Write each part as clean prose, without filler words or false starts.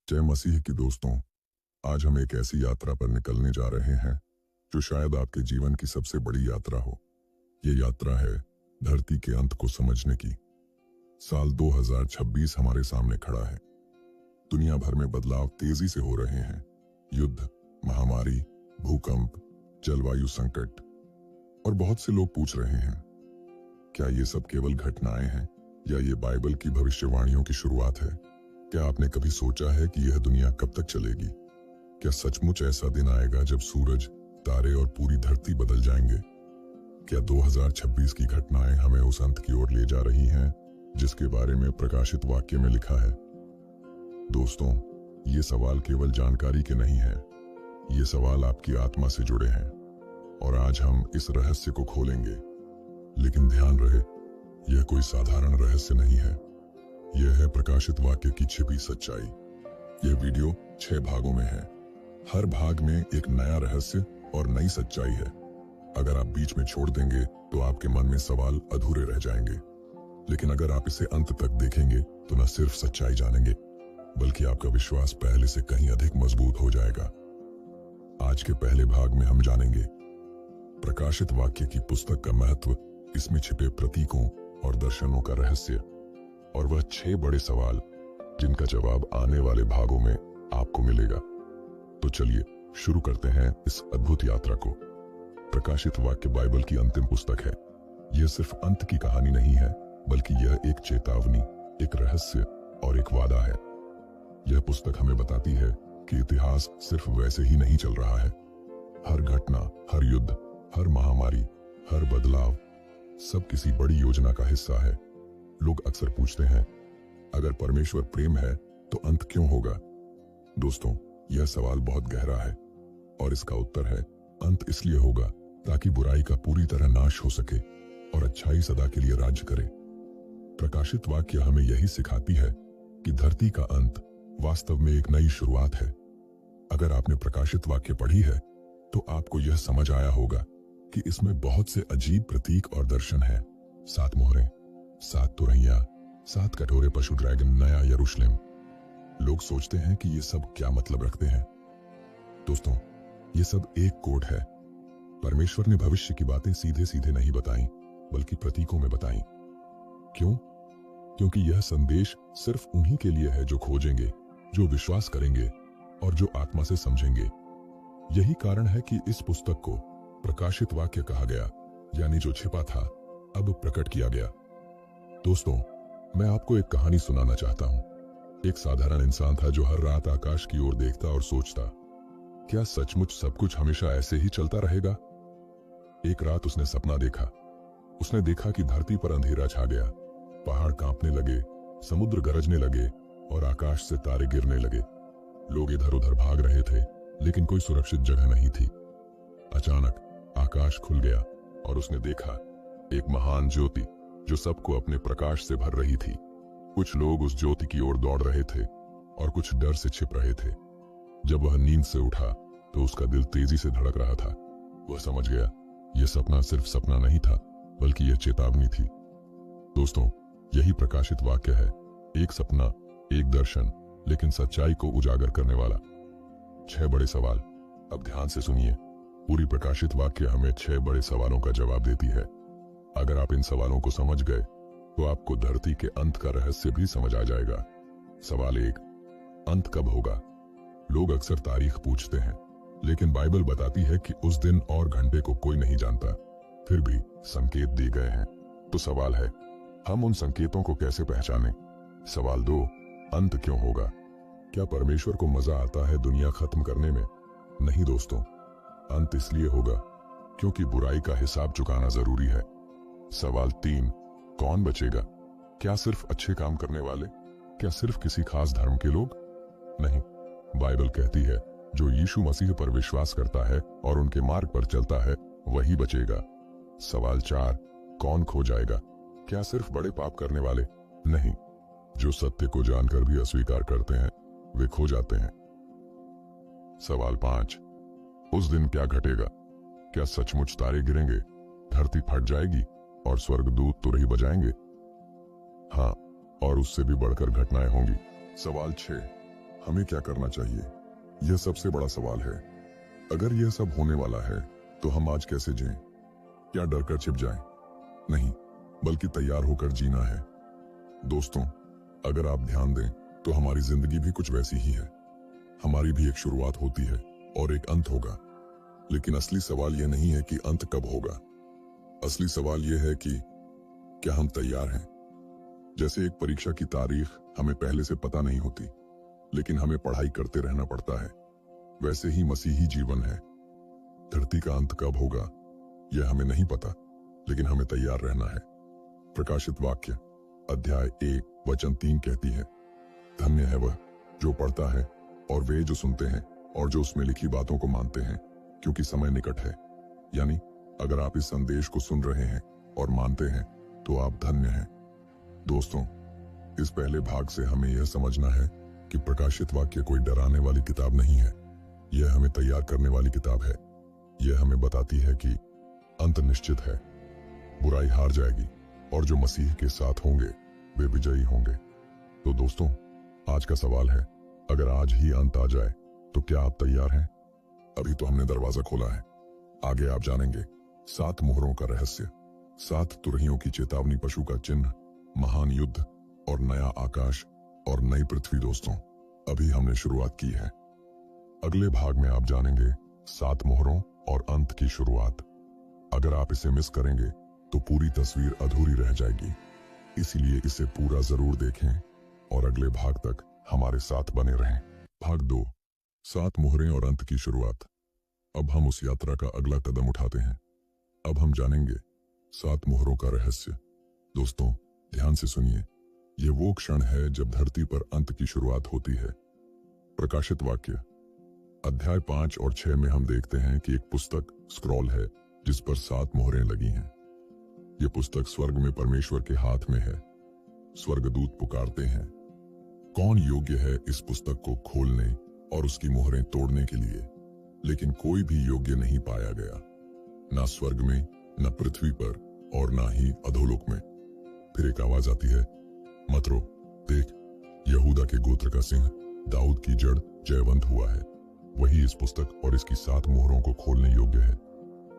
जय मसीह की दोस्तों। आज हम एक ऐसी यात्रा पर निकलने जा रहे हैं जो शायद आपके जीवन की सबसे बड़ी यात्रा हो। ये यात्रा है धरती के अंत को समझने की। साल 2026 हमारे सामने खड़ा है। दुनिया भर में बदलाव तेजी से हो रहे हैं। युद्ध, महामारी, भूकंप, जलवायु संकट, और बहुत से लोग पूछ रहे हैं, क्या ये सब केवल घटनाएं हैं या ये बाइबल की भविष्यवाणियों की शुरुआत है? क्या आपने कभी सोचा है कि यह दुनिया कब तक चलेगी? क्या सचमुच ऐसा दिन आएगा जब सूरज, तारे और पूरी धरती बदल जाएंगे? क्या 2026 की घटनाएं हमें उस अंत की ओर ले जा रही हैं जिसके बारे में प्रकाशित वाक्य में लिखा है? दोस्तों, ये सवाल केवल जानकारी के नहीं है, ये सवाल आपकी आत्मा से जुड़े हैं और आज हम इस रहस्य को खोलेंगे। लेकिन ध्यान रहे, यह कोई साधारण रहस्य नहीं है। यह है प्रकाशित वाक्य की छिपी सच्चाई। यह वीडियो 6 भागों में है। हर भाग में एक नया रहस्य और नई सच्चाई है। अगर आप बीच में छोड़ देंगे तो आपके मन में सवाल अधूरे रह जाएंगे। लेकिन अगर आप इसे अंत तक देखेंगे तो न सिर्फ सच्चाई जानेंगे बल्कि आपका विश्वास पहले से कहीं अधिक मजबूत हो जाएगा। आज के पहले भाग में हम जानेंगे प्रकाशित वाक्य की पुस्तक का महत्व, इसमें छिपे प्रतीकों और दर्शनों का रहस्य, और वह 6 बड़े सवाल जिनका जवाब आने वाले भागों में आपको मिलेगा। तो चलिए शुरू करते हैं इस अद्भुत यात्रा को। प्रकाशित वाक्य बाइबल की अंतिम पुस्तक है। यह सिर्फ अंत की कहानी नहीं है, बल्कि यह एक चेतावनी, एक रहस्य और एक वादा है। यह पुस्तक हमें बताती है कि इतिहास सिर्फ वैसे ही नहीं चल रहा है। हर घटना, हर युद्ध, हर महामारी, हर बदलाव, सब किसी बड़ी योजना का हिस्सा है। लोग अक्सर पूछते हैं, अगर परमेश्वर प्रेम है तो अंत क्यों होगा? दोस्तों, यह सवाल बहुत गहरा है और इसका उत्तर है, अंत इसलिए होगा ताकि बुराई का पूरी तरह नाश हो सके और अच्छाई सदा के लिए राज्य करे। प्रकाशित वाक्य हमें यही सिखाती है कि धरती का अंत वास्तव में एक नई शुरुआत है। अगर आपने प्रकाशित वाक्य पढ़ी है तो आपको यह समझ आया होगा कि इसमें बहुत से अजीब प्रतीक और दर्शन हैं। 7 मोहरें, 7 तुरैया, 7 कटोरे पशु, ड्रैगन, नया यरूशलेम। लोग सोचते हैं कि ये सब क्या मतलब रखते हैं। दोस्तों, ये सब एक कोड है। परमेश्वर ने भविष्य की बातें सीधे सीधे नहीं बताई, बल्कि प्रतीकों में बताई। क्यों? क्योंकि यह संदेश सिर्फ उन्हीं के लिए है जो खोजेंगे, जो विश्वास करेंगे और जो आत्मा से समझेंगे। यही कारण है कि इस पुस्तक को प्रकाशित वाक्य कहा गया, यानी जो छिपा था अब प्रकट किया गया। दोस्तों, मैं आपको एक कहानी सुनाना चाहता हूं। एक साधारण इंसान था जो हर रात आकाश की ओर देखता और सोचता, क्या सचमुच सब कुछ हमेशा ऐसे ही चलता रहेगा? एक रात उसने सपना देखा। उसने देखा कि धरती पर अंधेरा छा गया, पहाड़ कांपने लगे, समुद्र गरजने लगे और आकाश से तारे गिरने लगे। लोग इधर उधर भाग रहे थे, लेकिन कोई सुरक्षित जगह नहीं थी। अचानक आकाश खुल गया और उसने देखा एक महान ज्योति जो सबको अपने प्रकाश से भर रही थी। कुछ लोग उस ज्योति की ओर दौड़ रहे थे और कुछ डर से छिप रहे थे। जब वह नींद से उठा तो उसका दिल तेजी से धड़क रहा था। वह समझ गया, यह सपना सिर्फ सपना नहीं था, बल्कि यह चेतावनी थी। दोस्तों, यही प्रकाशित वाक्य है। एक सपना, एक दर्शन, लेकिन सच्चाई को उजागर करने वाला। 6 बड़े सवाल। अब ध्यान से सुनिए। पूरी प्रकाशित वाक्य हमें 6 बड़े सवालों का जवाब देती है। अगर आप इन सवालों को समझ गए तो आपको धरती के अंत का रहस्य भी समझ आ जाएगा। सवाल 1, अंत कब होगा? लोग अक्सर तारीख पूछते हैं, लेकिन बाइबल बताती है कि उस दिन और घंटे को कोई नहीं जानता। फिर भी संकेत दिए गए हैं। तो सवाल है, हम उन संकेतों को कैसे पहचानें? सवाल 2, अंत क्यों होगा? क्या परमेश्वर को मजा आता है दुनिया खत्म करने में? नहीं दोस्तों, अंत इसलिए होगा क्योंकि बुराई का हिसाब चुकाना जरूरी है। सवाल 3, कौन बचेगा? क्या सिर्फ अच्छे काम करने वाले? क्या सिर्फ किसी खास धर्म के लोग? नहीं, बाइबल कहती है जो यीशु मसीह पर विश्वास करता है और उनके मार्ग पर चलता है वही बचेगा। सवाल 4, कौन खो जाएगा? क्या सिर्फ बड़े पाप करने वाले? नहीं, जो सत्य को जानकर भी अस्वीकार करते हैं वे खो जाते हैं। सवाल 5, उस दिन क्या घटेगा? क्या सचमुच तारे गिरेंगे, धरती फट जाएगी और स्वर्गदूत तुरही बजाएंगे? हाँ, और उससे भी बढ़कर घटनाएं होंगी। सवाल 6, हमें क्या करना चाहिए, यह सबसे बड़ा सवाल है। अगर यह सब होने वाला है तो हम आज कैसे जिएं? क्या डर कर छिप जाएं? नहीं, बल्कि तैयार होकर जीना है। दोस्तों, अगर आप ध्यान दें तो हमारी जिंदगी भी कुछ वैसी ही है। हमारी भी एक शुरुआत होती है और एक अंत होगा। लेकिन असली सवाल यह नहीं है कि अंत कब होगा। असली सवाल यह है कि क्या हम तैयार हैं? जैसे एक परीक्षा की तारीख हमें पहले से पता नहीं होती, लेकिन हमें पढ़ाई करते रहना पड़ता है, वैसे ही मसीही जीवन है। धरती का अंत कब होगा यह हमें नहीं पता, लेकिन हमें तैयार रहना है। प्रकाशित वाक्य अध्याय 1 वचन 3 कहती है, धन्य है वह जो पढ़ता है और वे जो सुनते हैं और जो उसमें लिखी बातों को मानते हैं, क्योंकि समय निकट है। यानी अगर आप इस संदेश को सुन रहे हैं और मानते हैं तो आप धन्य हैं। दोस्तों, इस पहले भाग से हमें यह समझना है कि प्रकाशित वाक्य कोई डराने वाली किताब नहीं है। यह हमें तैयार करने वाली किताब है। यह हमें बताती है कि अंत निश्चित है, बुराई हार जाएगी और जो मसीह के साथ होंगे वे विजयी होंगे। तो दोस्तों, आज का सवाल है, अगर आज ही अंत आ जाए तो क्या आप तैयार हैं? अभी तो हमने दरवाजा खोला है। आगे आप जानेंगे 7 मोहरों का रहस्य, 7 तुरहियों की चेतावनी, पशु का चिन्ह, महान युद्ध और नया आकाश और नई पृथ्वी। दोस्तों, अभी हमने शुरुआत की है। अगले भाग में आप जानेंगे 7 मोहरों और अंत की शुरुआत। अगर आप इसे मिस करेंगे तो पूरी तस्वीर अधूरी रह जाएगी। इसीलिए इसे पूरा जरूर देखें और अगले भाग तक हमारे साथ बने रहें। भाग 2, 7 मोहरें और अंत की शुरुआत। अब हम उस यात्रा का अगला कदम उठाते हैं। अब हम जानेंगे 7 मोहरों का रहस्य। दोस्तों, ध्यान से सुनिए, यह वो क्षण है जब धरती पर अंत की शुरुआत होती है। प्रकाशित वाक्य अध्याय 5 और 6 में हम देखते हैं कि एक पुस्तक स्क्रॉल है जिस पर 7 मोहरें लगी हैं। यह पुस्तक स्वर्ग में परमेश्वर के हाथ में है। स्वर्गदूत पुकारते हैं, कौन योग्य है इस पुस्तक को खोलने और उसकी मोहरें तोड़ने के लिए? लेकिन कोई भी योग्य नहीं पाया गया, ना स्वर्ग में, न पृथ्वी पर और ना ही अधोलोक में। फिर एक आवाज आती है, मत रो, देख, यहूदा के गोत्र का सिंह, दाऊद की जड़ जयवंत हुआ है। वही इस पुस्तक और इसकी 7 मोहरों को खोलने योग्य है।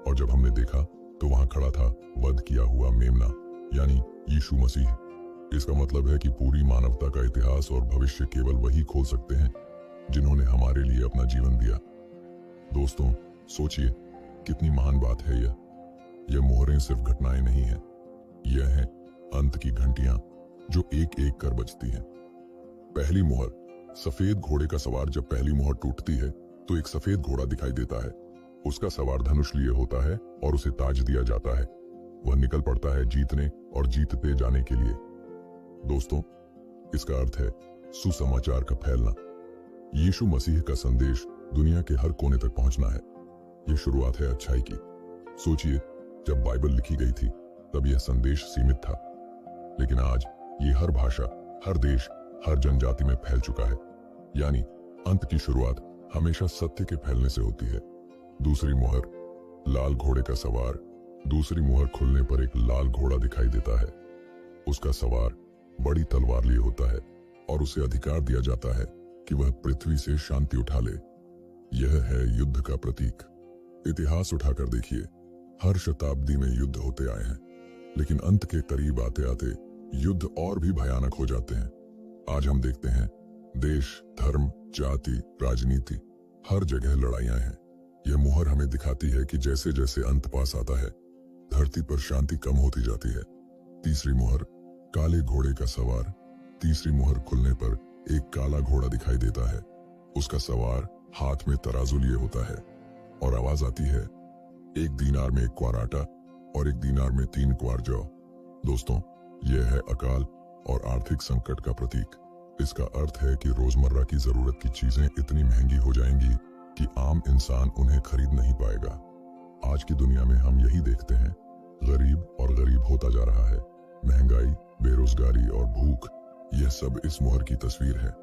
और जब हमने देखा तो वहां खड़ा था वध किया हुआ मेमना, यानी यीशु मसीह। इसका मतलब है कि पूरी मानवता का इतिहास और भविष्य केवल वही खोल सकते हैं जिन्होंने हमारे लिए अपना जीवन दिया। दोस्तों, सोचिए कितनी महान बात है यह मोहरें सिर्फ घटनाएं नहीं हैं, यह हैं अंत की घंटियां जो एक एक कर बजती हैं। पहली मोहर, सफेद घोड़े का सवार जब पहली मोहर टूटती है तो एक सफेद घोड़ा दिखाई देता है। उसका सवार धनुष लिए होता है और उसे ताज दिया जाता है। वह निकल पड़ता है जीतने और जीतते जाने के लिए। दोस्तों, इसका अर्थ है सुसमाचार का फैलना। यीशु मसीह का संदेश दुनिया के हर कोने तक पहुंचना है। यह शुरुआत है अच्छाई की। सोचिए, जब बाइबल लिखी गई थी तब यह संदेश सीमित था, लेकिन आज ये हर भाषा, हर देश, हर जनजाति में फैल चुका है। यानी अंत की शुरुआत हमेशा सत्य के फैलने से होती है। दूसरी मोहर, लाल घोड़े का सवार। दूसरी मोहर खुलने पर एक लाल घोड़ा दिखाई देता है। उसका सवार बड़ी तलवार लिए होता है और उसे अधिकार दिया जाता है कि वह पृथ्वी से शांति उठा ले। यह है युद्ध का प्रतीक। इतिहास उठाकर देखिए, हर शताब्दी में युद्ध होते आए हैं, लेकिन अंत के करीब आते आते युद्ध और भी भयानक हो जाते हैं। आज हम देखते हैं देश, धर्म, जाति, राजनीति, हर जगह लड़ाइयां हैं। यह मोहर हमें दिखाती है कि जैसे जैसे अंत पास आता है, धरती पर शांति कम होती जाती है। तीसरी मोहर, काले घोड़े का सवार। तीसरी मोहर खुलने पर एक काला घोड़ा दिखाई देता है। उसका सवार हाथ में तराजू लिए होता है और आवाज आती है, 1 दीनार में 1 क्वार आटा और 1 दीनार में 3 क्वार जौ। दोस्तों, यह है अकाल और आर्थिक संकट का प्रतीक। इसका अर्थ है कि रोजमर्रा की जरूरत की चीजें इतनी महंगी हो जाएंगी कि आम इंसान उन्हें खरीद नहीं पाएगा। आज की दुनिया में हम यही देखते हैं, गरीब और गरीब होता जा रहा है। महंगाई, बेरोजगारी और भूख, यह सब इस मोहर की तस्वीर है।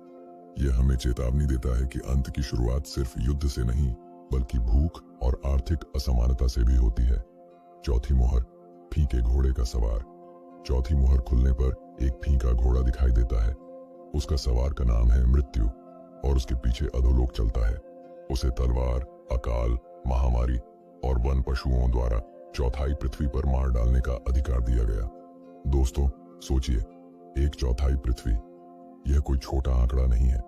यह हमें चेतावनी देता है कि अंत की शुरुआत सिर्फ युद्ध से नहीं, बल्कि भूख और आर्थिक असमानता से भी होती है। चौथी मोहर, फीके घोड़े का सवार। चौथी मोहर खुलने पर एक फीका घोड़ा दिखाई देता है। उसका सवार का नाम है मृत्यु और उसके पीछे अधोलोक चलता है। उसे तलवार, अकाल, महामारी और वन पशुओं द्वारा चौथाई पृथ्वी पर मार डालने का अधिकार दिया गया। दोस्तों सोचिए, 1/4 पृथ्वी, यह कोई छोटा आंकड़ा नहीं है।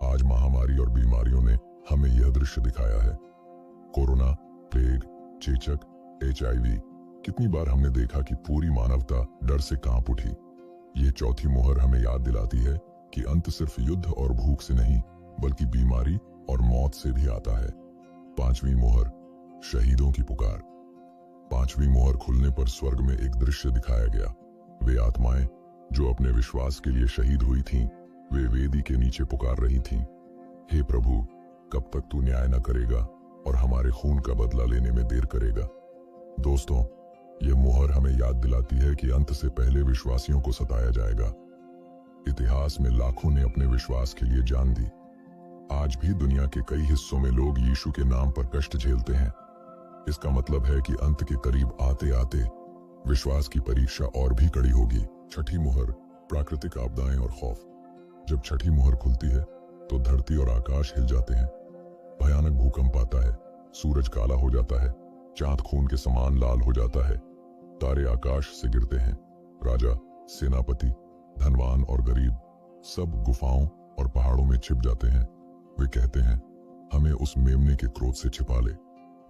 आज महामारी और बीमारियों ने हमें यह दृश्य दिखाया है। कोरोना, प्लेग, चेचक, HIV, कितनी बार हमने देखा कि पूरी मानवता डर से कांप उठी। ये चौथी मोहर हमें याद दिलाती है कि अंत सिर्फ युद्ध और भूख से नहीं, बल्कि बीमारी और मौत से भी आता है। 5वीं मोहर, शहीदों की पुकार। 5वीं मोहर खुलने पर स्वर्ग में एक दृश्य दिखाया गया। वे आत्माएं जो अपने विश्वास के लिए शहीद हुई थीं, वे वेदी के नीचे पुकार रही थीं, हे प्रभु, कब तक तू न्याय न करेगा और हमारे खून का बदला लेने में देर करेगा। दोस्तों, यह मोहर हमें याद दिलाती है कि अंत से पहले विश्वासियों को सताया जाएगा। इतिहास में लाखों ने अपने विश्वास के लिए जान दी। आज भी दुनिया के कई हिस्सों में लोग यीशु के नाम पर कष्ट झेलते हैं। इसका मतलब है कि अंत के करीब आते आते विश्वास की परीक्षा और भी कड़ी होगी। 6ठी मोहर, प्राकृतिक आपदाएं और खौफ। जब 6ठी मोहर खुलती है तो धरती और आकाश हिल जाते हैं। भयानक भूकंप आता है, सूरज काला हो जाता है, चांद खून के समान लाल हो जाता है, तारे आकाश से गिरते हैं। राजा, सेनापति, धनवान और गरीब सब गुफाओं और पहाड़ों में छिप जाते हैं। वे कहते हैं, हमें उस मेमने के क्रोध से छिपा ले।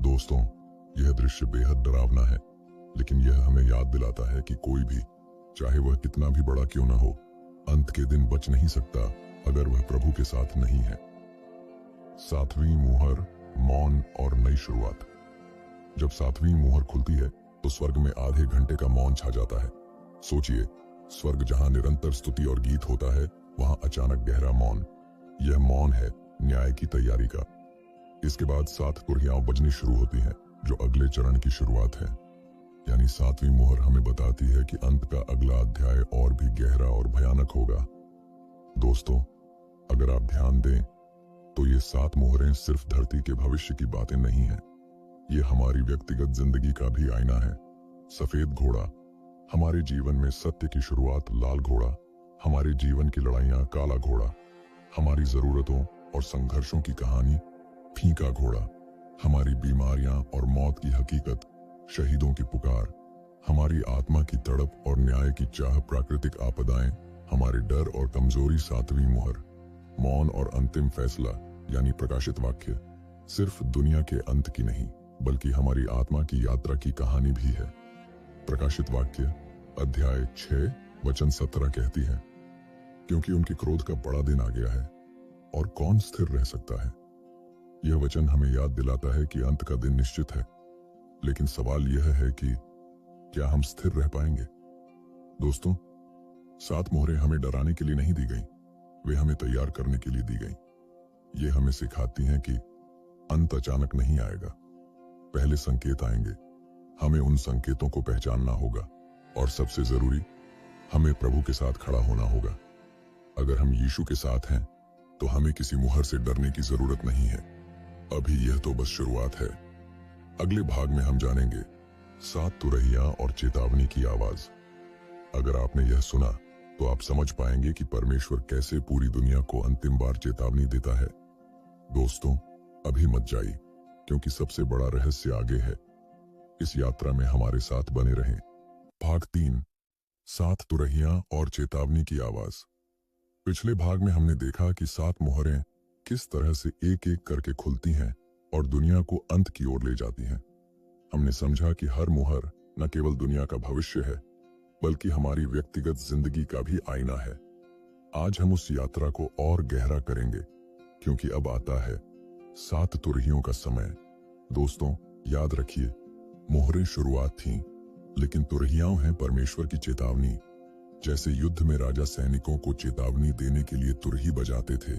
दोस्तों, यह दृश्य बेहद डरावना है, लेकिन यह हमें याद दिलाता है कि कोई भी, चाहे वह कितना भी बड़ा क्यों न हो, अंत के दिन बच नहीं सकता अगर वह प्रभु के साथ नहीं है। 7वीं मोहर, मौन और नई शुरुआत। जब 7वीं मोहर खुलती है तो स्वर्ग में आधे घंटे का मौन छा जाता है। सोचिए, स्वर्ग जहां निरंतर स्तुति और गीत होता है, वहां अचानक गहरा मौन। यह मौन है न्याय की तैयारी का। इसके बाद 7 तुरहियां बजनी शुरू होती हैं, जो अगले चरण की शुरुआत है। यानी 7वीं मोहर हमें बताती है कि अंत का अगला अध्याय और भी गहरा और भयानक होगा। दोस्तों, अगर आप ध्यान दें तो ये 7 मोहरें सिर्फ धरती के भविष्य की बातें नहीं हैं। ये हमारी व्यक्तिगत जिंदगी का भी आईना है। सफेद घोड़ा, हमारे जीवन में सत्य की शुरुआत। लाल घोड़ा, हमारे जीवन की लड़ाइयां। काला घोड़ा, हमारी जरूरतों और संघर्षों की कहानी। फीका घोड़ा, हमारी बीमारियां और मौत की हकीकत। शहीदों की पुकार, हमारी आत्मा की तड़प और न्याय की चाह। प्राकृतिक आपदाएं, हमारे डर और कमजोरी। 7वीं मोहर, मौन और अंतिम फैसला यानी प्रकाशित वाक्य, सिर्फ दुनिया के अंत की नहीं, बल्कि हमारी आत्मा की यात्रा की कहानी भी है। प्रकाशित वाक्य अध्याय 6 वचन 17 कहती है, क्योंकि उनके क्रोध का बड़ा दिन आ गया है और कौन स्थिर रह सकता है। यह वचन हमें याद दिलाता है कि अंत का दिन निश्चित है, लेकिन सवाल यह है कि क्या हम स्थिर रह पाएंगे। दोस्तों, 7 मोहरें हमें डराने के लिए नहीं दी गई, वे हमें तैयार करने के लिए दी गई। ये हमें सिखाती हैं कि अंत अचानक नहीं आएगा, पहले संकेत आएंगे। हमें उन संकेतों को पहचानना होगा और सबसे जरूरी, हमें प्रभु के साथ खड़ा होना होगा। अगर हम यीशु के साथ हैं तो हमें किसी मुहर से डरने की जरूरत नहीं है। अभी यह तो बस शुरुआत है। अगले भाग में हम जानेंगे 7 तुरहियां और चेतावनी की आवाज। अगर आपने यह सुना तो आप समझ पाएंगे कि परमेश्वर कैसे पूरी दुनिया को अंतिम बार चेतावनी देता है। दोस्तों, अभी मत जाइए, क्योंकि सबसे बड़ा रहस्य आगे है। इस यात्रा में हमारे साथ बने रहें। भाग 3, 7 तुरहियां और चेतावनी की आवाज। पिछले भाग में हमने देखा कि 7 मोहरें किस तरह से एक एक करके खुलती हैं और दुनिया को अंत की ओर ले जाती हैं। हमने समझा कि हर मोहर न केवल दुनिया का भविष्य है, बल्कि हमारी व्यक्तिगत जिंदगी का भी आईना है। आज हम उस यात्रा को और गहरा करेंगे, क्योंकि अब आता है 7 तुरहियों का समय। दोस्तों, याद रखिए, मोहरें शुरुआत थीं, लेकिन तुरहियां हैं परमेश्वर की चेतावनी। जैसे युद्ध में राजा सैनिकों को चेतावनी देने के लिए तुरही बजाते थे,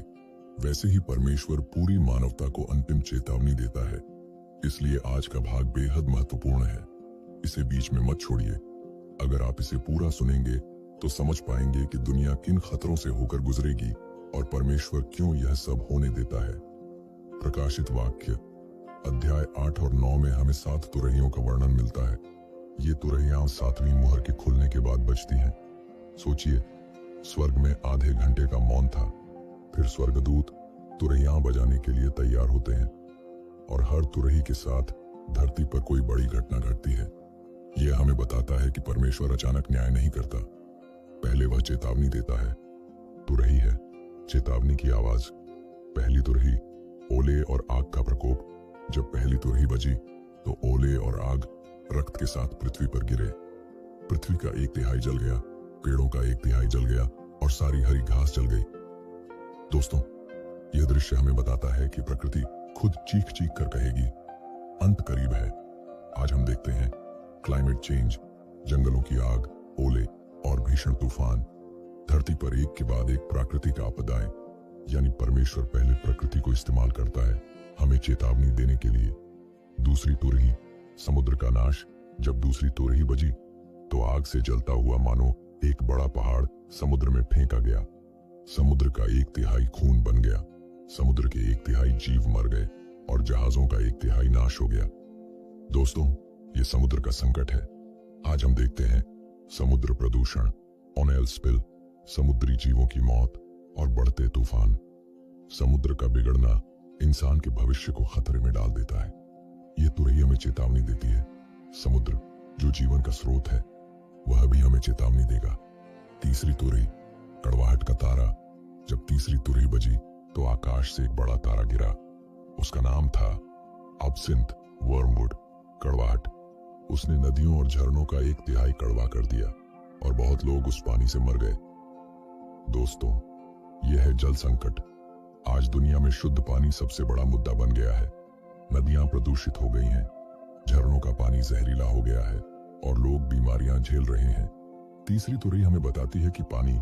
वैसे ही परमेश्वर पूरी मानवता को अंतिम चेतावनी देता है। इसलिए आज का भाग बेहद महत्वपूर्ण है। इसे बीच में मत छोड़िए। अगर आप इसे पूरा सुनेंगे तो समझ पाएंगे कि दुनिया किन खतरों से होकर गुजरेगी और परमेश्वर क्यों यह सब होने देता है। प्रकाशित वाक्य अध्याय 8 और 9 में हमें 7 तुरहियों का वर्णन मिलता है। ये तुरहियां 7वीं मोहर के खुलने के बाद बजती हैं। सोचिए, स्वर्ग में आधे घंटे का मौन था। फिर स्वर्गदूत तुरहियां बजाने के लिए तैयार होते हैं और हर तुरही के साथ धरती पर कोई बड़ी घटना घटती है। यह हमें बताता है कि परमेश्वर अचानक न्याय नहीं करता, पहले वह चेतावनी देता है। तुरही है चेतावनी की आवाज। पहली तुरही, ओले और आग का प्रकोप। जब पहली तुरही बजी तो ओले और आग रक्त के साथ पृथ्वी पर गिरे। पृथ्वी का 1/3 जल गया, पेड़ों का 1/3 जल गया और सारी हरी घास जल गई। दोस्तों, यह दृश्य हमें बताता है कि प्रकृति खुद चीख चीख कर कहेगी, अंत करीब है। आज हम देखते हैं क्लाइमेट चेंज, जंगलों की आग, ओले और भीषण तूफान। धरती पर एक के बाद एक प्राकृतिक आपदाएं, यानी परमेश्वर पहले प्रकृति को इस्तेमाल करता है हमें चेतावनी देने के लिए। दूसरी तुरही, समुद्र का नाश। जब दूसरी तुरही बजी तो आग से जलता हुआ मानो एक बड़ा पहाड़ समुद्र में फेंका गया। समुद्र का 1/3 खून बन गया, समुद्र के 1/3 जीव मर गए और जहाजों का 1/3 नाश हो गया। दोस्तों, ये समुद्र का संकट है। आज हम देखते हैं समुद्र प्रदूषण, ऑयल स्पिल, समुद्री जीवों की मौत और बढ़ते तूफान। समुद्र का बिगड़ना इंसान के भविष्य को खतरे में डाल देता है। ये तुरही हमें चेतावनी देती है। समुद्र जो जीवन का स्रोत है, वह भी हमें चेतावनी देगा। तीसरी तुरही, कड़वाहट का तारा। जब तीसरी तुरही बजी तो आकाश से एक बड़ा तारा गिरा। उसका नाम था अबसिंथ वर्मवुड, कड़वाहट। उसने नदियों और झरनों का 1/3 कड़वा कर दिया और बहुत लोग उस पानी से मर गए। दोस्तों, यह है जल संकट। आज दुनिया में शुद्ध पानी सबसे बड़ा मुद्दा बन गया है। नदियां प्रदूषित हो गई हैं, झरनों का पानी जहरीला हो गया है और लोग बीमारियां झेल रहे हैं। तीसरी तुरही हमें बताती है कि पानी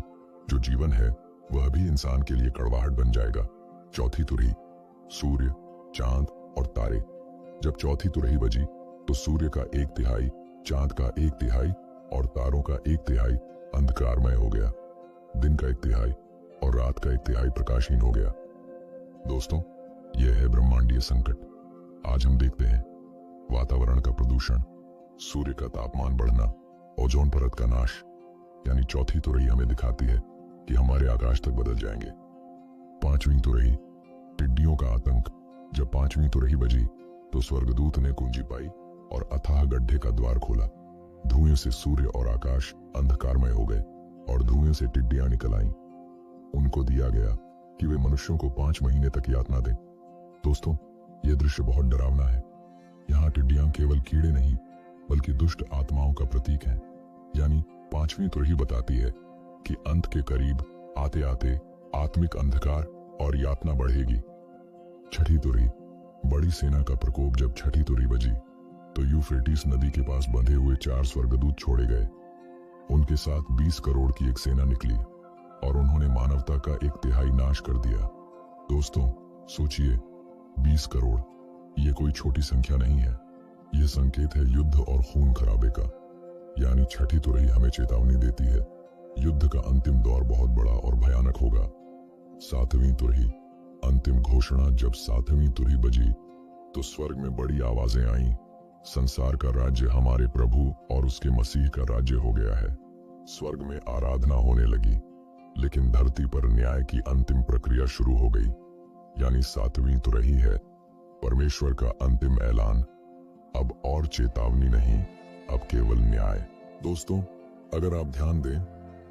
जो जीवन है, वह भी इंसान के लिए कड़वाहट बन जाएगा। चौथी तुरही, सूर्य, चांद और तारे। जब चौथी तुरही बजी तो सूर्य का 1/3, चांद का 1/3 और तारों का 1/3 अंधकारमय हो गया। दिन का 1/3 और रात का 1/3 प्रकाशहीन हो गया। दोस्तों, यह है ब्रह्मांडीय संकट। आज हम देखते हैं वातावरण का प्रदूषण, सूर्य का तापमान बढ़ना, ओजोन परत का नाश। यानी चौथी तुरही हमें दिखाती है कि हमारे आकाश तक बदल जाएंगे। पांचवी तुरही, टिड्डियों का आतंक। जब पांचवी तुरही बजी तो स्वर्गदूत ने कुंजी पाई और अथाह गड्ढे का द्वार खोला। धुएं से सूर्य और आकाश अंधकारमय हो गए और धुएं से टिड्डियां निकल आईं। उनको दिया गया कि वे मनुष्यों को 5 महीने तक यातना दें। दोस्तों, यह दृश्य बहुत डरावना है। यहाँ टिड्डियां केवल कीड़े नहीं बल्कि दुष्ट आत्माओं का प्रतीक हैं। यानी पांचवी तुरही बताती है कि अंत के करीब आते आते आत्मिक अंधकार और यातना बढ़ेगी। छठी तुरही, बड़ी सेना का प्रकोप। जब छठी तुरही बजी तो यूफ्रेटिस नदी के पास बंधे हुए 4 स्वर्गदूत छोड़े गए। उनके साथ 20 करोड़ की एक सेना निकली और उन्होंने मानवता का 1/3 नाश कर दिया। दोस्तों, सोचिए, 20 करोड़, ये कोई छोटी संख्या नहीं है। यह संकेत है युद्ध और खून खराबे का। यानी छठी तुरही हमें चेतावनी देती है, युद्ध का अंतिम दौर बहुत बड़ा और भयानक होगा। सातवीं तुरही, अंतिम घोषणा। जब सातवीं तुरही बजी तो स्वर्ग में बड़ी आवाजें आईं। संसार का राज्य हमारे प्रभु और उसके मसीह का राज्य हो गया है। स्वर्ग में आराधना होने लगी, लेकिन धरती पर न्याय की अंतिम प्रक्रिया शुरू हो गई। यानी सातवीं तुरही है परमेश्वर का अंतिम ऐलान। अब और चेतावनी नहीं, अब केवल न्याय। दोस्तों, अगर आप ध्यान दें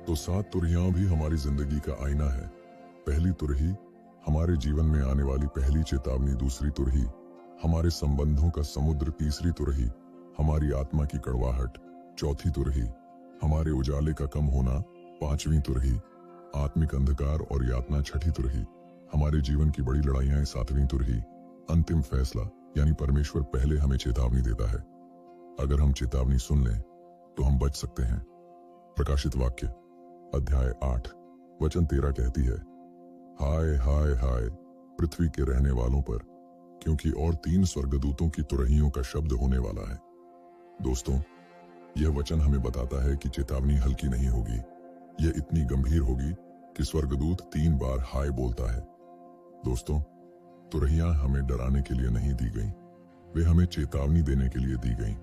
तो 7 तुरहियां भी हमारी जिंदगी का आईना है। पहली तुरही हमारे जीवन में आने वाली पहली चेतावनी। दूसरी तुरही हमारे संबंधों का समुद्र। तीसरी तुरही हमारी आत्मा की कड़वाहट। चौथी तुरही हमारे उजाले का कम होना। पांचवी तुरही आत्मिक अंधकार और यातना। छठी तुरही हमारे जीवन की बड़ी लड़ाइयां। सातवीं तुरही अंतिम फैसला। यानी परमेश्वर पहले हमें चेतावनी देता है। अगर हम चेतावनी सुन लें तो हम बच सकते हैं। प्रकाशित वाक्य अध्याय 8 वचन 13 कहती है, हाय हाय हाय पृथ्वी के रहने वालों पर, क्योंकि और 3 स्वर्गदूतों की तुरहियों का शब्द होने वाला है। दोस्तों, यह वचन हमें बताता है कि चेतावनी हल्की नहीं होगी। यह इतनी गंभीर होगी कि स्वर्गदूत 3 बार हाय बोलता है। दोस्तों, तुरहियां हमें डराने के लिए नहीं दी गई, वे हमें चेतावनी देने के लिए दी गई।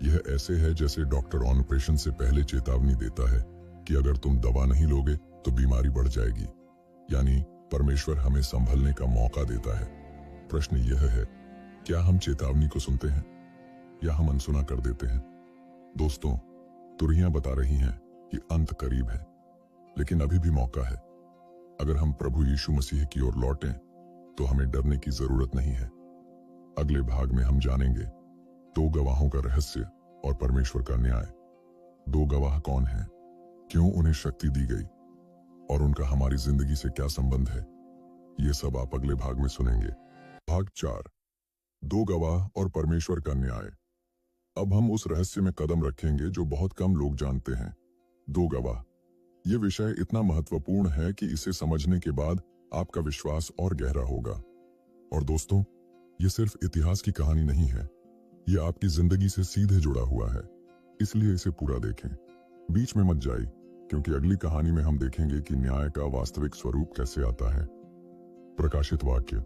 यह ऐसे है जैसे डॉक्टर ऑपरेशन से पहले चेतावनी देता है कि अगर तुम दवा नहीं लोगे तो बीमारी बढ़ जाएगी। यानी परमेश्वर हमें संभलने का मौका देता है। प्रश्न यह है, क्या हम चेतावनी को सुनते हैं या हम अनसुना कर देते हैं? दोस्तों, तुरहियां बता रही हैं कि अंत करीब है, लेकिन अभी भी मौका है। अगर हम प्रभु यीशु मसीह की ओर लौटें तो हमें डरने की जरूरत नहीं है। अगले भाग में हम जानेंगे दो गवाहों का रहस्य और परमेश्वर का न्याय। दो गवाह कौन हैं, क्यों उन्हें शक्ति दी गई और उनका हमारी जिंदगी से क्या संबंध है, ये सब आप अगले भाग में सुनेंगे। भाग 4, दो गवाह और परमेश्वर का न्याय। अब हम उस रहस्य में कदम रखेंगे जो बहुत कम लोग जानते हैं, दो गवाह। यह विषय इतना महत्वपूर्ण है कि इसे समझने के बाद आपका विश्वास और गहरा होगा। और दोस्तों, यह सिर्फ इतिहास की कहानी नहीं है, यह आपकी जिंदगी से सीधे जुड़ा हुआ है, इसलिए इसे पूरा देखें, बीच में मत जाइए, क्योंकि अगली कहानी में हम देखेंगे कि न्याय का वास्तविक स्वरूप कैसे आता है। प्रकाशित वाक्य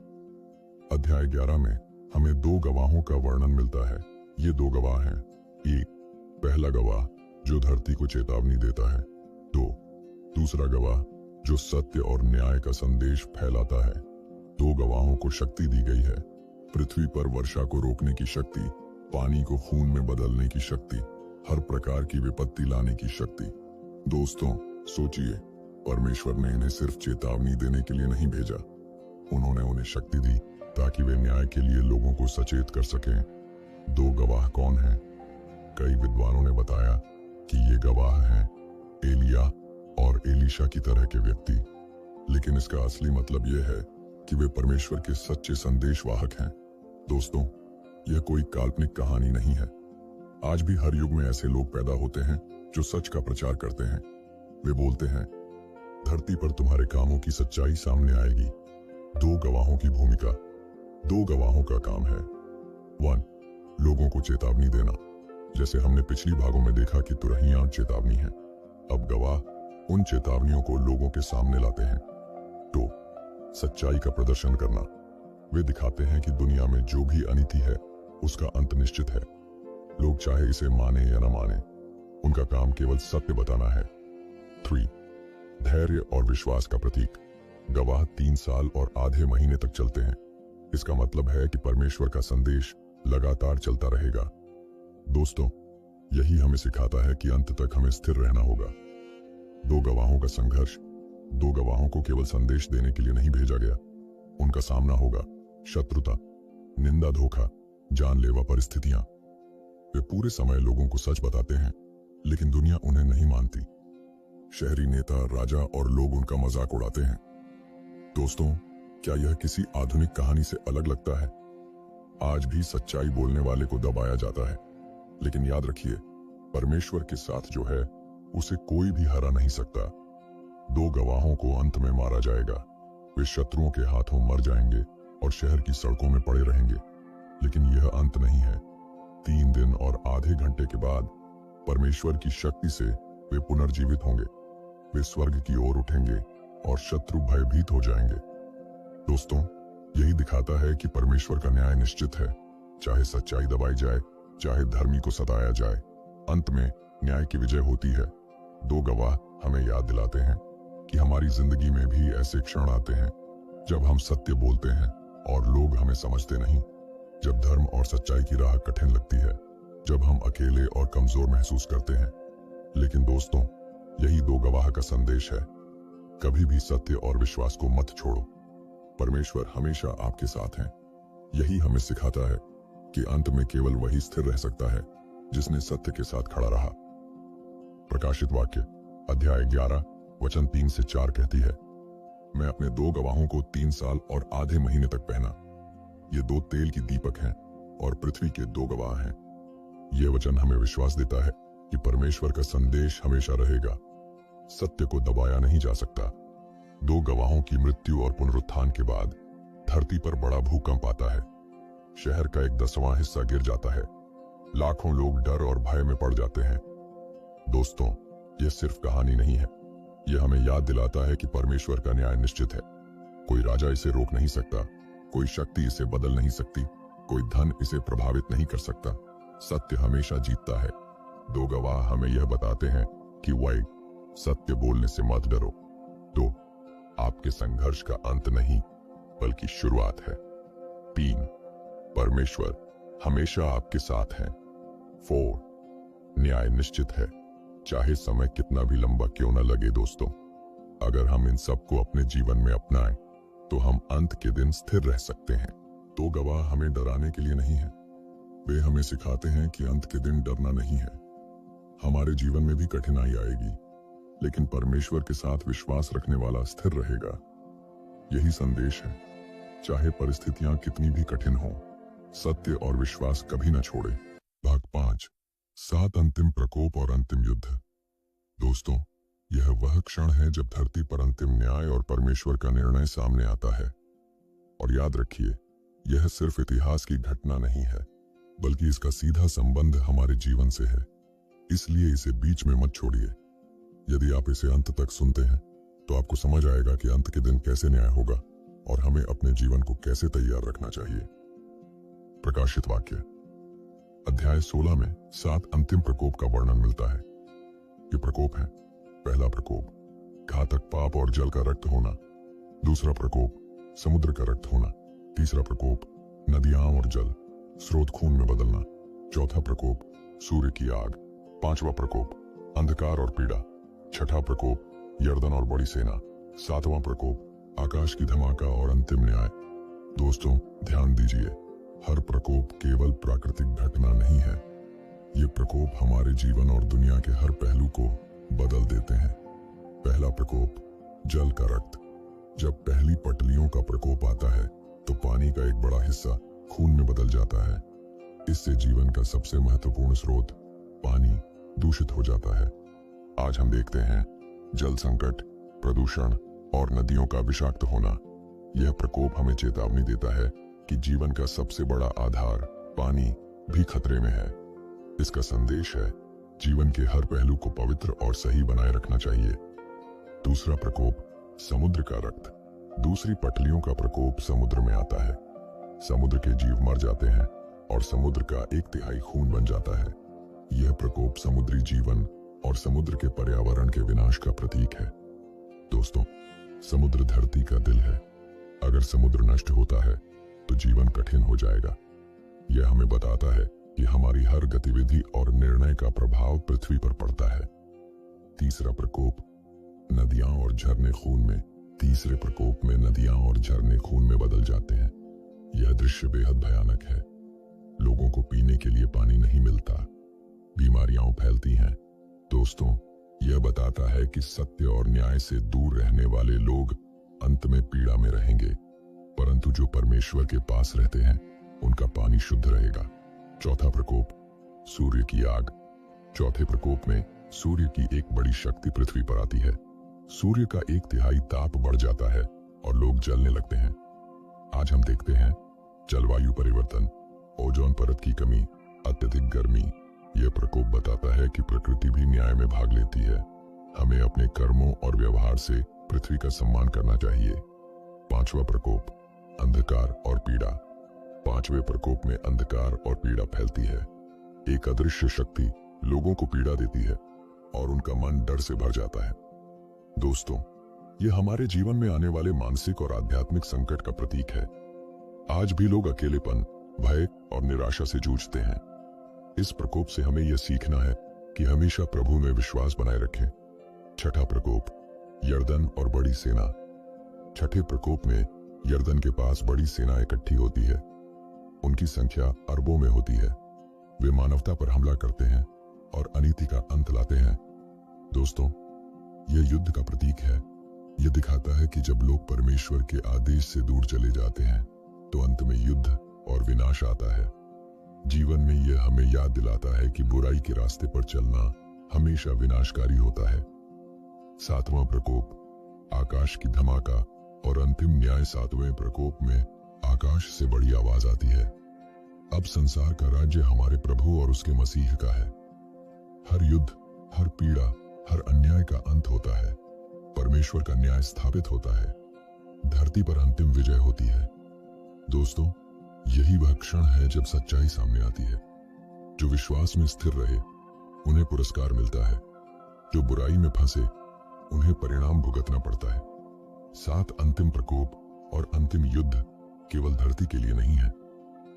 अध्याय 11 में हमें दो गवाहों का वर्णन मिलता है। ये दो गवाह हैं। एक, पहला गवाह जो धरती को चेतावनी देता है। दो, दूसरा गवाह जो सत्य और न्याय का संदेश फैलाता है। दो गवाहों को शक्ति दी गई है, पृथ्वी पर वर्षा को रोकने की शक्ति, पानी को खून में बदलने की शक्ति, हर प्रकार की विपत्ति लाने की शक्ति। दोस्तों, सोचिए, परमेश्वर ने इन्हें सिर्फ चेतावनी देने के लिए नहीं भेजा, उन्होंने उन्हें शक्ति दी ताकि वे न्याय के लिए लोगों को सचेत कर सकें। दो गवाह कौन हैं? कई विद्वानों ने बताया कि ये गवाह हैं एलिया और एलीशा की तरह के व्यक्ति, लेकिन इसका असली मतलब यह है कि वे परमेश्वर के सच्चे संदेशवाहक हैं। दोस्तों, यह कोई काल्पनिक कहानी नहीं है। आज भी हर युग में ऐसे लोग पैदा होते हैं जो सच का प्रचार करते हैं। वे बोलते हैं, धरती पर तुम्हारे कामों की सच्चाई सामने आएगी। दो गवाहों की भूमिका। दो गवाहों का काम है 1, लोगों को चेतावनी देना, जैसे हमने पिछली भागों में देखा कि तुरहियां चेतावनी है। अब गवाह उन चेतावनियों को लोगों के सामने लाते हैं। 2, सच्चाई का प्रदर्शन करना। वे दिखाते हैं कि दुनिया में जो भी अनीति है उसका अंत निश्चित है, लोग चाहे इसे माने या न माने, उनका काम केवल सत्य बताना है। 3, धैर्य और विश्वास का प्रतीक। गवाह 3 साल और आधे महीने तक चलते हैं। इसका मतलब है कि परमेश्वर का संदेश लगातार चलता रहेगा। दोस्तों, यही हमें सिखाता है कि अंत तक हमें स्थिर रहना होगा। दो गवाहों का संघर्ष। दो गवाहों को केवल संदेश देने के लिए नहीं भेजा गया, उनका सामना होगा शत्रुता, निंदा, धोखा, जानलेवा परिस्थितियां। वे पूरे समय लोगों को सच बताते हैं, लेकिन दुनिया उन्हें नहीं मानती। शहरी नेता, राजा और लोग उनका मजाक उड़ाते हैं। दोस्तों, क्या यह किसी आधुनिक कहानी से अलग लगता है? आज भी सच्चाई बोलने वाले को दबाया जाता है, लेकिन याद रखिए, परमेश्वर के साथ जो है उसे कोई भी हरा नहीं सकता। दो गवाहों को अंत में मारा जाएगा। वे शत्रुओं के हाथों मर जाएंगे और शहर की सड़कों में पड़े रहेंगे, लेकिन यह अंत नहीं है। 3 दिन और आधे घंटे के बाद परमेश्वर की शक्ति से वे पुनर्जीवित होंगे। वे स्वर्ग की ओर उठेंगे और शत्रु भयभीत हो जाएंगे। दोस्तों, यही दिखाता है कि परमेश्वर का न्याय निश्चित है। चाहे सच्चाई दबाई जाए, चाहे धर्मी को सताया जाए, अंत में न्याय की विजय होती है। दो गवाह हमें याद दिलाते हैं कि हमारी जिंदगी में भी ऐसे क्षण आते हैं जब हम सत्य बोलते हैं और लोग हमें समझते नहीं, जब धर्म और सच्चाई की राह कठिन लगती है, जब हम अकेले और कमजोर महसूस करते हैं। लेकिन दोस्तों, यही दो गवाह का संदेश है। कभी भी सत्य और विश्वास को मत छोड़ो। परमेश्वर हमेशा आपके साथ है। यही हमें सिखाता है कि अंत में केवल वही स्थिर रह सकता है जिसने सत्य के साथ खड़ा रहा। प्रकाशित वाक्य अध्याय 11 वचन 3 से 4 कहती है, मैं अपने दो गवाहों को 3 साल और आधे महीने तक पहना। ये 2 तेल की दीपक हैं और पृथ्वी के 2 गवाह हैं। ये वचन हमें विश्वास देता है कि परमेश्वर का संदेश हमेशा रहेगा। सत्य को दबाया नहीं जा सकता। 2 गवाहों की मृत्यु और पुनरुत्थान के बाद धरती पर बड़ा भूकंप आता है। शहर का 1/10वां हिस्सा गिर जाता है। लाखों लोग डर और भय में पड़ जाते हैं। दोस्तों, यह सिर्फ कहानी नहीं है, यह हमें याद दिलाता है कि परमेश्वर का न्याय निश्चित है। कोई राजा इसे रोक नहीं सकता, कोई शक्ति इसे बदल नहीं सकती, कोई धन इसे प्रभावित नहीं कर सकता। सत्य हमेशा जीतता है। 2 गवाह हमें यह बताते हैं कि वही सत्य बोलने से मत डरो। 2, आपके संघर्ष का अंत नहीं बल्कि शुरुआत है। 3. परमेश्वर हमेशा आपके साथ है। 4. न्याय निश्चित है, चाहे समय कितना भी लंबा क्यों न लगे। दोस्तों, अगर हम इन सबको अपने जीवन में अपनाएं तो हम अंत के दिन स्थिर रह सकते हैं। तो गवाह हमें डराने के लिए नहीं है, वे हमें सिखाते हैं कि अंत के दिन डरना नहीं है। हमारे जीवन में भी कठिनाई आएगी, लेकिन परमेश्वर के साथ विश्वास रखने वाला स्थिर रहेगा। यही संदेश है, चाहे परिस्थितियां कितनी भी कठिन हों, सत्य और विश्वास कभी न छोड़े। भाग 5, 7 अंतिम प्रकोप और अंतिम युद्ध। दोस्तों, यह वह क्षण है जब धरती पर अंतिम न्याय और परमेश्वर का निर्णय सामने आता है। और याद रखिए, यह सिर्फ इतिहास की घटना नहीं है, बल्कि इसका सीधा संबंध हमारे जीवन से है। इसलिए इसे बीच में मत छोड़िए। यदि आप इसे अंत तक सुनते हैं तो आपको समझ आएगा कि अंत के दिन कैसे न्याय होगा और हमें अपने जीवन को कैसे तैयार रखना चाहिए। प्रकाशित वाक्य अध्याय 16 में 7 अंतिम प्रकोप का वर्णन मिलता है। ये प्रकोप है: पहला प्रकोप, घातक पाप और जल का रक्त होना। दूसरा प्रकोप, समुद्र का रक्त होना। तीसरा प्रकोप, नदियां और जल स्रोत खून में बदलना। चौथा प्रकोप, सूर्य की आग। पांचवा प्रकोप, अंधकार और पीड़ा। छठा प्रकोप, यर्दन और बड़ी सेना। सातवां प्रकोप, आकाश की धमाका और अंतिम न्याय। दोस्तों, ध्यान दीजिए, हर प्रकोप केवल प्राकृतिक घटना नहीं है। ये प्रकोप हमारे जीवन और दुनिया के हर पहलू को बदल देते हैं। पहला प्रकोप, जल का रक्त। जब पहली पटलियों का प्रकोप आता है तो पानी का एक बड़ा हिस्सा खून में बदल जाता है। इससे जीवन का सबसे महत्वपूर्ण स्रोत पानी दूषित हो जाता है। आज हम देखते हैं जल संकट, प्रदूषण और नदियों का विषाक्त होना। यह प्रकोप हमें चेतावनी देता है कि जीवन का सबसे बड़ा आधार पानी भी खतरे में है। इसका संदेश है, जीवन के हर पहलू को पवित्र और सही बनाए रखना चाहिए। दूसरा प्रकोप, समुद्र का रक्त। दूसरी पटलियों का प्रकोप समुद्र में आता है। समुद्र के जीव मर जाते हैं और समुद्र का 1/3 खून बन जाता है। यह प्रकोप समुद्री जीवन और समुद्र के पर्यावरण के विनाश का प्रतीक है। दोस्तों, समुद्र धरती का दिल है। अगर समुद्र नष्ट होता है तो जीवन कठिन हो जाएगा। यह हमें बताता है कि हमारी हर गतिविधि और निर्णय का प्रभाव पृथ्वी पर पड़ता है। तीसरा प्रकोप, नदियां और झरने खून में। तीसरे प्रकोप में नदियां और झरने खून में बदल जाते हैं। यह दृश्य बेहद भयानक है। लोगों को पीने के लिए पानी नहीं मिलता, बीमारियां फैलती हैं। दोस्तों, यह बताता है कि सत्य और न्याय से दूर रहने वाले लोग अंत में पीड़ा में रहेंगे, परंतु जो परमेश्वर के पास रहते हैं उनका पानी शुद्ध रहेगा। चौथा प्रकोप, सूर्य की आग। चौथे प्रकोप में सूर्य की एक बड़ी शक्ति पृथ्वी पर आती है। सूर्य का 1/3 ताप बढ़ जाता है और लोग जलने लगते हैं। आज हम देखते हैं जलवायु परिवर्तन, ओजोन परत की कमी, अत्यधिक गर्मी। यह प्रकोप बताता है कि प्रकृति भी न्याय में भाग लेती है। हमें अपने कर्मों और व्यवहार से पृथ्वी का सम्मान करना चाहिए। पांचवा प्रकोप, अंधकार और पीड़ा। पांचवें प्रकोप में अंधकार और पीड़ा फैलती है। एक अदृश्य शक्ति लोगों को पीड़ा देती है और उनका मन डर से भर जाता है। दोस्तों, यह हमारे जीवन में आने वाले मानसिक और आध्यात्मिक संकट का प्रतीक है। आज भी लोग अकेलेपन, भय और निराशा से जूझते हैं। इस प्रकोप से हमें यह सीखना है कि हमेशा प्रभु में विश्वास बनाए रखें। छठा प्रकोप, यर्दन और बड़ी सेना। छठे प्रकोप में यर्दन के पास बड़ी सेना इकट्ठी होती है। उनकी संख्या अरबों में होती है। वे मानवता पर हमला करते हैं और अनीति का अंत लाते हैं। दोस्तों, यह युद्ध का प्रतीक है। यह दिखाता है कि जब लोग परमेश्वर के आदेश से दूर चले जाते हैं तो अंत में युद्ध और विनाश आता है। जीवन में यह हमें याद दिलाता है कि बुराई के रास्ते पर चलना हमेशा विनाशकारी होता है। सातवां प्रकोप, आकाश की धमाका और अंतिम न्याय। सातवें प्रकोप में आकाश से बड़ी आवाज आती है। अब संसार का राज्य हमारे प्रभु और उसके मसीह का है। हर युद्ध, हर पीड़ा, हर अन्याय का अंत होता है। परमेश्वर का न्याय स्थापित होता है। धरती पर अंतिम विजय होती है। दोस्तों, यही वह क्षण है जब सच्चाई सामने आती है। जो विश्वास में स्थिर रहे उन्हें पुरस्कार मिलता है। जो बुराई में फंसे उन्हें परिणाम भुगतना पड़ता है। सात अंतिम प्रकोप और अंतिम युद्ध केवल धरती के लिए नहीं है,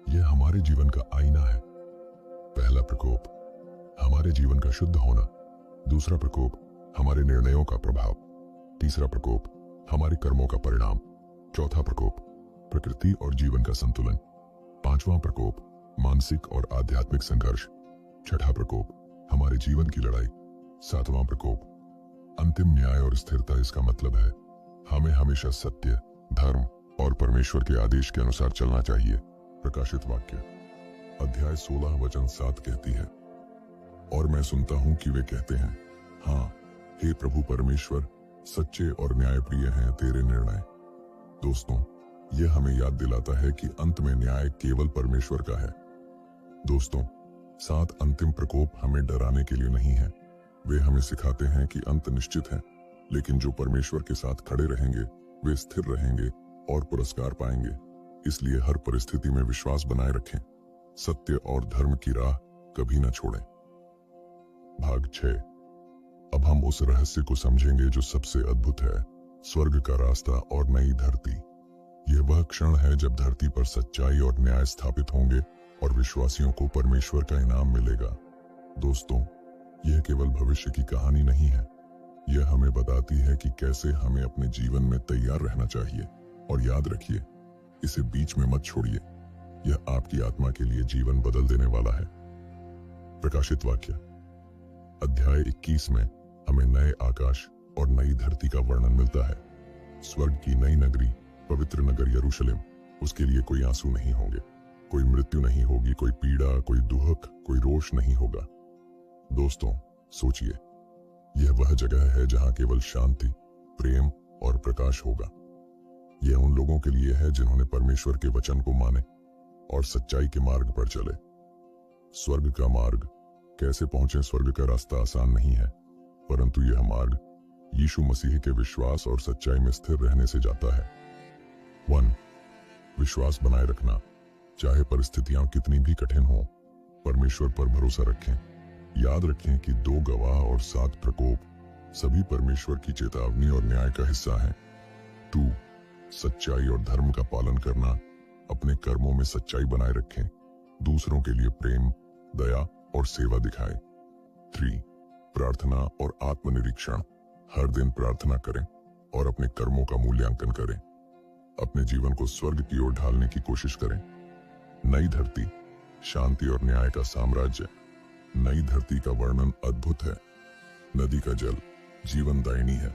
यह हमारे जीवन का आईना है। पहला प्रकोप, हमारे जीवन का शुद्ध होना। दूसरा प्रकोप, हमारे निर्णयों का प्रभाव। तीसरा प्रकोप, हमारे कर्मों का परिणाम। चौथा प्रकोप, प्रकृति और जीवन का संतुलन। पांचवां प्रकोप, मानसिक और आध्यात्मिक संघर्ष। छठा प्रकोप, हमारे जीवन की लड़ाई। सातवां प्रकोप, अंतिम न्याय और स्थिरता। इसका मतलब है हमें हमेशा सत्य, धर्म और परमेश्वर के आदेश के अनुसार चलना चाहिए। प्रकाशित वाक्य अध्याय 16 वचन 7 कहती है, और मैं सुनता हूं कि वे कहते हैं, हाँ हे प्रभु परमेश्वर, सच्चे और न्यायप्रिय हैं तेरे निर्णय। दोस्तों, यह हमें याद दिलाता है कि अंत में न्याय केवल परमेश्वर का है। दोस्तों, 7 अंतिम प्रकोप हमें डराने के लिए नहीं है, वे हमें सिखाते हैं कि अंत निश्चित है, लेकिन जो परमेश्वर के साथ खड़े रहेंगे वे स्थिर रहेंगे और पुरस्कार पाएंगे। इसलिए हर परिस्थिति में विश्वास बनाए रखें, सत्य और धर्म की राह कभी न छोड़ें। भाग 6। अब हम उस रहस्य को समझेंगे जो सबसे अद्भुत है, स्वर्ग का रास्ता और नई धरती। यह वह क्षण है जब धरती पर सच्चाई और न्याय स्थापित होंगे और विश्वासियों को परमेश्वर का इनाम मिलेगा। दोस्तों, यह केवल भविष्य की कहानी नहीं है, यह हमें बताती है कि कैसे हमें अपने जीवन में तैयार रहना चाहिए। और याद रखिए, इसे बीच में मत छोड़िए, यह आपकी आत्मा के लिए जीवन बदल देने वाला है। प्रकाशित वाक्य अध्याय 21 में हमें नए आकाश और नई धरती का वर्णन मिलता है। स्वर्ग की नई नगरी, पवित्र नगर यरूशलेम, उसके लिए कोई आंसू नहीं होंगे, कोई मृत्यु नहीं होगी, कोई पीड़ा, कोई दुख, कोई रोष नहीं होगा। दोस्तों, सोचिए, यह वह जगह है जहां केवल शांति, प्रेम और प्रकाश होगा। यह उन लोगों के लिए है जिन्होंने परमेश्वर के वचन को माने और सच्चाई के मार्ग पर चले। स्वर्ग का मार्ग, कैसे पहुंचे स्वर्ग का रास्ता आसान नहीं है, परंतु यह मार्ग यीशु मसीह के विश्वास और सच्चाई में स्थिर रहने से जाता है। 1. विश्वास बनाए रखना। चाहे परिस्थितियां कितनी भी कठिन हो, परमेश्वर पर भरोसा रखें। याद रखें कि 2 गवाह और 7 प्रकोप सभी परमेश्वर की चेतावनी और न्याय का हिस्सा हैं। 2. सच्चाई और धर्म का पालन करना। अपने कर्मों में सच्चाई बनाए रखें, दूसरों के लिए प्रेम, दया और सेवा दिखाएं। 3. प्रार्थना और आत्मनिरीक्षण। हर दिन प्रार्थना करें और अपने कर्मों का मूल्यांकन करें। अपने जीवन को स्वर्ग की ओर ढालने की कोशिश करें। नई धरती, शांति और न्याय का साम्राज्य। नई धरती का वर्णन अद्भुत है। नदी का जल जीवनदायिनी है।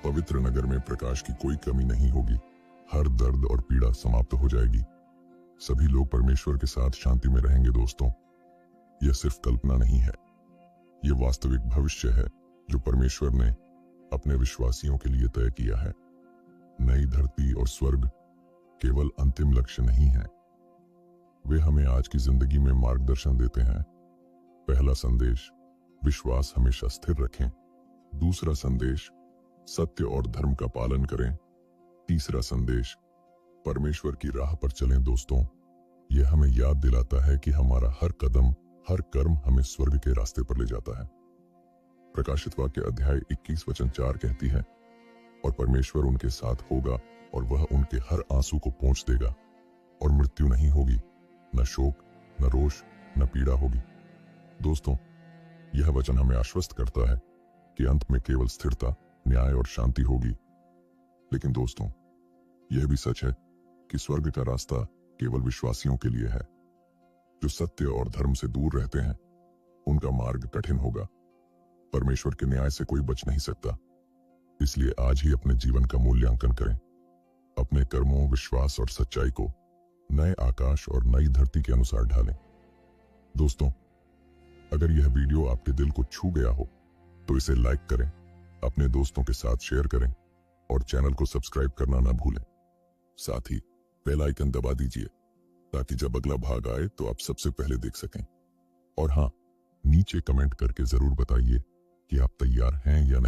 पवित्र नगर में प्रकाश की कोई कमी नहीं होगी। हर दर्द और पीड़ा समाप्त हो जाएगी। सभी लोग परमेश्वर के साथ शांति में रहेंगे। दोस्तों, यह सिर्फ कल्पना नहीं है, यह वास्तविक भविष्य है जो परमेश्वर ने अपने विश्वासियों के लिए तय किया है। नई धरती और स्वर्ग केवल अंतिम लक्ष्य नहीं है, वे हमें आज की जिंदगी में मार्गदर्शन देते हैं। पहला संदेश, विश्वास हमेशा स्थिर रखें। दूसरा संदेश, सत्य और धर्म का पालन करें। तीसरा संदेश, परमेश्वर की राह पर चलें। दोस्तों, यह हमें याद दिलाता है कि हमारा हर कदम, हर कर्म हमें स्वर्ग के रास्ते पर ले जाता है। प्रकाशित वाक्य अध्याय 21 वचन 4 कहती है, और परमेश्वर उनके साथ होगा और वह उनके हर आंसू को पोंछ देगा, और मृत्यु नहीं होगी, न शोक, न रोष, न पीड़ा होगी। दोस्तों, यह वचन हमें आश्वस्त करता है कि अंत में केवल स्थिरता, न्याय और शांति होगी। लेकिन दोस्तों, यह भी सच है कि स्वर्ग का रास्ता केवल विश्वासियों के लिए है। जो सत्य और धर्म से दूर रहते हैं, उनका मार्ग कठिन होगा। परमेश्वर के न्याय से कोई बच नहीं सकता। इसलिए आज ही अपने जीवन का मूल्यांकन करें। अपने कर्मों, विश्वास और सच्चाई को नए आकाश और नई धरती के अनुसार ढालें। दोस्तों, अगर यह वीडियो आपके दिल को छू गया हो तो इसे लाइक करें, अपने दोस्तों के साथ शेयर करें और चैनल को सब्सक्राइब करना ना भूलें। साथ ही बेल आइकन दबा दीजिए ताकि जब अगला भाग आए तो आप सबसे पहले देख सकें। और हाँ, नीचे कमेंट करके जरूर बताइए कि आप तैयार हैं या नहीं।